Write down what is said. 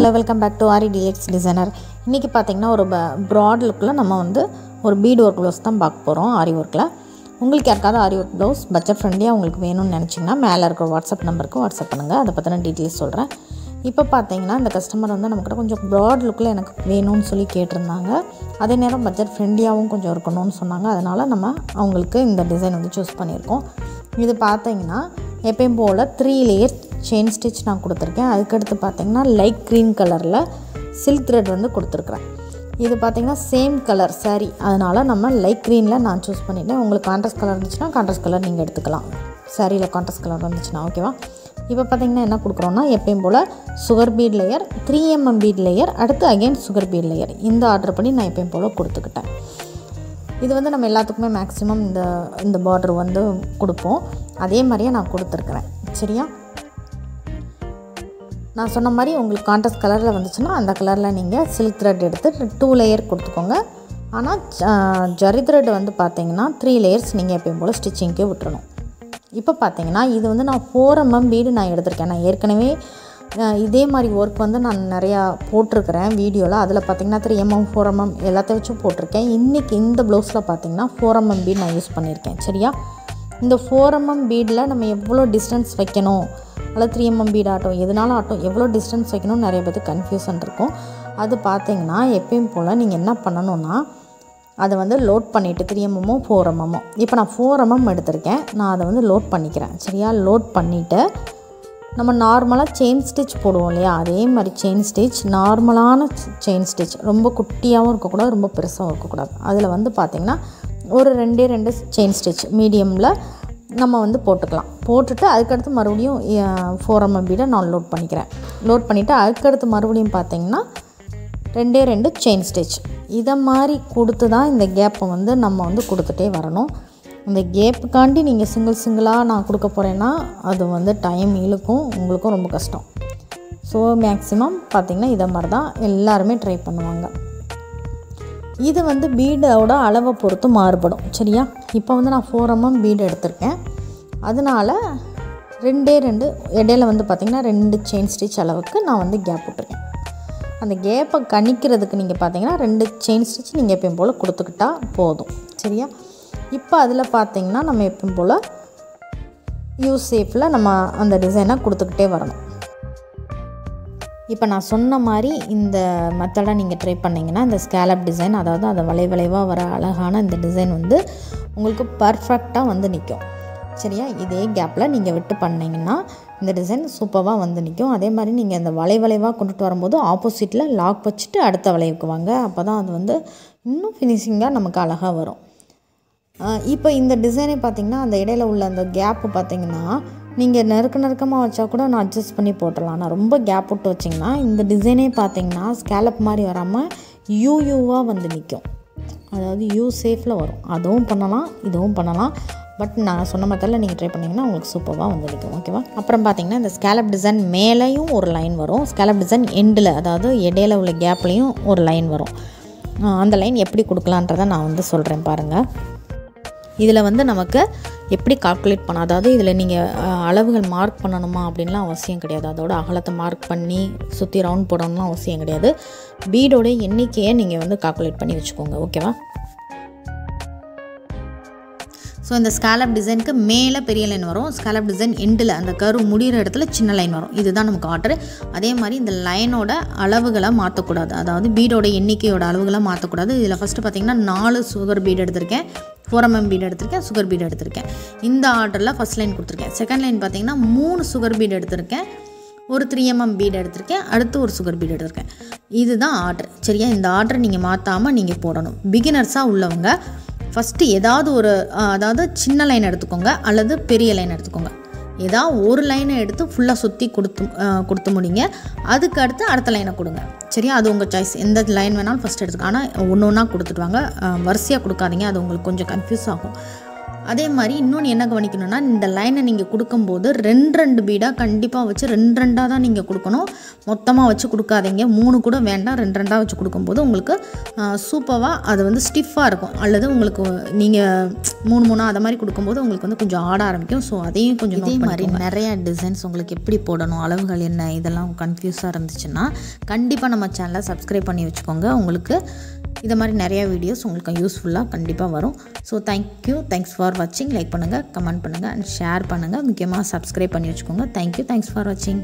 Hello welcome back to Aari DX designer. இன்றைக்கி பார்த்திங்கன்னா ஒரு ப்ராட் லுக்கில் நம்ம வந்து ஒரு பீட் ஒர்க் ப்ளவுஸ் தான் பார்க்க போகிறோம் ஆரி ஒர்க்கில். உங்களுக்கு யாருக்காவது ஆரி ஒர்க் ப்ளவுஸ் பட்ஜெட் ஃப்ரெண்ட்லியாக உங்களுக்கு வேணும்னு நினச்சிங்கன்னா மேலே இருக்கிற வாட்ஸ்அப் நம்பருக்கு வாட்ஸ்அப் பண்ணுங்கள். அதை பற்றின டீட்டெயில்ஸ் சொல்கிறேன். இப்போ பார்த்தீங்கன்னா இந்த கஸ்டமர் வந்து நம்மக்கிட்ட கொஞ்சம் ப்ராட் லுக்கில் எனக்கு வேணும்னு சொல்லி கேட்டிருந்தாங்க. அதே நேரம் பட்ஜெட் ஃப்ரெண்ட்லியாகவும் கொஞ்சம் இருக்கணும்னு சொன்னாங்க. அதனால் நம்ம அவங்களுக்கு இந்த டிசைன் வந்து சூஸ் பண்ணியிருக்கோம். இது பார்த்தீங்கன்னா எப்பயும் போல் 3 லேயர் செயின் ஸ்டிச் நான் கொடுத்துருக்கேன். அதுக்கடுத்து பார்த்திங்கன்னா லைட் க்ரீன் கலரில் சில்க் த்ரெட் வந்து கொடுத்துருக்குறேன். இது பார்த்திங்கன்னா சேம் கலர் சாரீ, அதனால் நம்ம லைட் க்ரீனில் நான் சூஸ் பண்ணிவிட்டேன். உங்களுக்கு கான்ட்ராஸ்ட் கலர் இருந்துச்சுன்னா கான்ட்ராஸ்ட் கலர் நீங்கள் எடுத்துக்கலாம். சாரியில் கான்ட்ராஸ்ட் கலர் வந்துச்சுன்னா ஓகேவா. இப்போ பார்த்திங்கன்னா என்ன கொடுக்குறோன்னா எப்பயும் போல் sugar beet layer, 3mm beet layer, அடுத்து அகெயின் சுகர் பீட் லேயர். இந்த ஆர்டர் பண்ணி நான் எப்பயும் போல் கொடுத்துக்கிட்டேன். இது வந்து நம்ம எல்லாத்துக்குமே மேக்ஸிமம் இந்த பார்டர் வந்து கொடுப்போம். அதே மாதிரியே நான் கொடுத்துருக்குறேன். சரியா, நான் சொன்ன மாதிரி உங்களுக்கு கான்ட்ராஸ்ட் கலரில் வந்துச்சுன்னா அந்த கலரில் நீங்கள் சில்க் த்ரெட் எடுத்து 2 லேயர் கொடுத்துக்கோங்க. ஆனால் ஜரி த்ரெட் வந்து பார்த்திங்கன்னா 3 லேயர்ஸ் நீங்கள் எப்பயும் போல் ஸ்டிச்சிங்க்கே விட்டுறணும். இப்போ பார்த்திங்கன்னா இது வந்து நான் 4mm பீடு நான் எடுத்திருக்கேன். நான் ஏற்கனவே இதே மாதிரி ஒர்க் வந்து நான் நிறையா போட்டிருக்கிறேன் வீடியோவில். அதில் பார்த்திங்கன்னா 3mm 4mm எல்லாத்தையும் வச்சும் போட்டிருக்கேன். இன்றைக்கி இந்த ப்ளவுஸில் பார்த்திங்கன்னா 4mm பீட் நான் யூஸ் பண்ணியிருக்கேன். சரியா, இந்த 4mm பீடில் நம்ம எவ்வளோ டிஸ்டன்ஸ் வைக்கணும், அல்லது 3mm பீட் ஆட்டும் எதுனாலும் ஆட்டும் எவ்வளோ டிஸ்டன்ஸ் வைக்கணும் நிறைய பேருக்கு கன்ஃபியூஷன் இருக்கும். அது பார்த்திங்கன்னா எப்பயும் போல் நீங்கள் என்ன பண்ணணுன்னா அதை வந்து லோட் பண்ணிவிட்டு 3mm 4mm இப்போ நான் 4mm எடுத்திருக்கேன். நான் அதை வந்து லோட் பண்ணிக்கிறேன். சரியா, லோட் பண்ணிவிட்டு நம்ம நார்மலாக செயின் ஸ்டிச் போடுவோம் இல்லையா, அதே மாதிரி செயின் ஸ்டிச், நார்மலான செயின் ஸ்டிச், ரொம்ப குட்டியாகவும் இருக்கக்கூடாது, ரொம்ப பெருசாகவும் இருக்கக்கூடாது. அதில் வந்து பார்த்திங்கன்னா ஒரு 2 செயின் ஸ்டிச் மீடியமில் நம்ம வந்து போட்டுக்கலாம். போட்டுட்டு அதுக்கடுத்து மறுபடியும் 4mm பீடை நான் லோட் பண்ணிக்கிறேன். லோட் பண்ணிவிட்டு அதுக்கடுத்து மறுபடியும் பார்த்திங்கன்னா 2 செயின் ஸ்டிச். இதை மாதிரி கொடுத்து தான் இந்த கேப்பை வந்து நம்ம வந்து கொடுத்துட்டே வரணும். இந்த கேப்புக்காண்டி நீங்கள் சிங்கிளாக நான் கொடுக்க போகிறேன்னா அது வந்து டைம் இழுக்கும், உங்களுக்கும் ரொம்ப கஷ்டம். ஸோ மேக்ஸிமம் பார்த்திங்கன்னா இதை மாதிரி தான் எல்லாருமே ட்ரை பண்ணுவாங்க. இது வந்து பீடோட அளவை பொறுத்து மாறுபடும். சரியா, இப்போ வந்து நான் 4mm பீடு எடுத்திருக்கேன். அதனால் 2 இடையில வந்து பார்த்திங்கன்னா 2 செயின் ஸ்டிச் அளவுக்கு நான் வந்து கேப் விட்டுருக்கேன். அந்த கேப்பை கணிக்கிறதுக்கு நீங்கள் பார்த்திங்கன்னா 2 செயின் ஸ்டிச் நீங்கள் எப்பயும் போல் கொடுத்துக்கிட்டா போதும். சரியா, இப்போ அதில் பார்த்திங்கன்னா நம்ம எப்பயும் போல் யூ ஷேப்பில் நம்ம அந்த டிசைனை கொடுத்துக்கிட்டே வரணும். இப்போ நான் சொன்ன மாதிரி இந்த மெத்தடை நீங்கள் ட்ரை பண்ணிங்கன்னா இந்த ஸ்கேலப் டிசைன், அதாவது அதை வளைவாக வர அழகான இந்த டிசைன் வந்து உங்களுக்கு பர்ஃபெக்டாக வந்து நிற்கும். சரியா, இதே கேப்பில் நீங்கள் விட்டு பண்ணிங்கன்னா இந்த டிசைன் சூப்பராக வந்து நிற்கும். அதே மாதிரி நீங்கள் இந்த வளைவாக கொண்டுட்டு வரும்போது ஆப்போசிட்டில் லாக் வச்சுட்டு அடுத்த வளைவுக்கு வாங்க. அப்போ தான் அது வந்து இன்னும் ஃபினிஷிங்காக நமக்கு அழகாக வரும். இப்போ இந்த டிசைனை பார்த்திங்கன்னா அந்த இடையில உள்ள அந்த கேப்பு பார்த்திங்கன்னா நீங்கள் நெருக்கமாக வச்சா கூட நான் அட்ஜஸ்ட் பண்ணி போட்டுடலாம். நான் ரொம்ப கேப் விட்டு வச்சிங்கன்னா இந்த டிசைனே பார்த்திங்கன்னா ஸ்கேலப் மாதிரி வராமல் யூவாக வந்து நிற்கும். அதாவது யூ ஷேப்பில் வரும். அதுவும் பண்ணலாம், இதுவும் பண்ணலாம். பட் நான் சொன்ன மெத்தடில் நீங்கள் ட்ரை பண்ணிங்கன்னா உங்களுக்கு சூப்பராக வந்து நிற்கும். ஓகேவா. அப்புறம் பார்த்திங்கன்னா இந்த ஸ்கேலப் டிசைன் மேலேயும் ஒரு லைன் வரும், ஸ்கேலப் டிசைன் எண்டில் அதாவது இடையில உள்ள கேப்லேயும் ஒரு லைன் வரும். அந்த லைன் எப்படி கொடுக்கலான்றதை நான் வந்து சொல்கிறேன் பாருங்கள். இதில் வந்து நமக்கு எப்படி கால்குலேட் பண்ண, அதாவது இதில் நீங்கள் அளவுகள் மார்க் பண்ணணுமா அப்படின்லாம் அவசியம் கிடையாது. அதோட அகலத்தை மார்க் பண்ணி சுற்றி ரவுண்ட் போடணும்லாம் அவசியம் கிடையாது. பீடோட எண்ணிக்கையை நீங்கள் வந்து கால்குலேட் பண்ணி வச்சுக்கோங்க. ஓகேவா. ஸோ இந்த ஸ்கேலப் டிசைனுக்கு மேலே பெரிய லைன் வரும், ஸ்கேலப் டிசைன் எண்டில் அந்த கரு முடிகிற இடத்துல சின்ன லைன் வரும். இதுதான் நமக்கு ஆர்டர். அதே மாதிரி இந்த லைனோட அளவுகளை மாற்றக்கூடாது, அதாவது பீடோட எண்ணிக்கையோட அளவுகளை மாற்றக்கூடாது. இதில் ஃபஸ்ட்டு பார்த்திங்கன்னா 4 சுகர் பீடு எடுத்திருக்கேன், 4mm பீடு எடுத்திருக்கேன், சுகர் பீடு எடுத்திருக்கேன். இந்த ஆர்டரில் ஃபஸ்ட் லைன் கொடுத்துருக்கேன். செகண்ட் லைன் பார்த்திங்கன்னா 3 சுகர் பீடு எடுத்திருக்கேன், ஒரு 3mm பீடு எடுத்திருக்கேன், அடுத்து ஒரு சுகர் பீடு எடுத்திருக்கேன். இதுதான் ஆர்டர். சரியா, இந்த ஆர்டர் நீங்கள் மாற்றாமல் நீங்கள் போடணும். பிகினர்ஸாக உள்ளவங்க ஃபஸ்ட்டு ஏதாவது ஒரு அதாவது சின்ன லைன் எடுத்துக்கோங்க அல்லது பெரிய லைன் எடுத்துக்கோங்க. ஏதாவது ஒரு லைனை எடுத்து ஃபுல்லாக சுற்றி கொடுத்து முடிங்க. அதுக்கு அடுத்து அடுத்த லைனை கொடுங்க. சரியா, அது உங்கள் சாய்ஸ். எந்த லைன் வேணாலும் ஃபஸ்ட் எடுத்துக்கோங்க. ஆனால் ஒன்று ஒன்றா கொடுத்துட்டு வாங்க, வரிசையாக கொடுக்காதீங்க, அது உங்களுக்கு கொஞ்சம் கன்ஃபியூஸ் ஆகும். அதே மாதிரி இன்னொன்று என்ன கவனிக்கணும்னா, இந்த லைனை நீங்கள் கொடுக்கும்போது 2 பீடாக கண்டிப்பாக வச்சு 2 தான் நீங்கள் கொடுக்கணும். மொத்தமாக வச்சு கொடுக்காதீங்க. 3 கூட வேண்டாம், 2 வச்சு கொடுக்கும்போது உங்களுக்கு சூப்பராக அது வந்து ஸ்டிஃபாக இருக்கும். அல்லது உங்களுக்கு நீங்கள் 3 அதை மாதிரி கொடுக்கும்போது உங்களுக்கு வந்து கொஞ்சம் ஆட ஆரம்பிக்கும். ஸோ அதையும் கொஞ்சம் இதே மாதிரி நிறையா டிசைன்ஸ் உங்களுக்கு எப்படி போடணும், அளவுகள் என்ன, இதெல்லாம் கன்ஃபியூஸாக இருந்துச்சுன்னா கண்டிப்பாக நம்ம சேனலை சப்ஸ்கிரைப் பண்ணி வச்சுக்கோங்க. உங்களுக்கு இதை மாதிரி நிறையா வீடியோஸ் உங்களுக்கு யூஸ்ஃபுல்லாக கண்டிப்பாக வரும். ஸோ தேங்க்யூ, தேங்க்ஸ் ஃபார் வாட்சிங். லைக் பண்ணுங்கள், கமெண்ட் பண்ணுங்கள் அண்ட் ஷேர் பண்ணுங்கள். முக்கியமாக சப்ஸ்கிரைப் பண்ணி வச்சுக்கோங்க. தேங்க்யூ, தேங்க்ஸ் ஃபார் வாட்சிங்.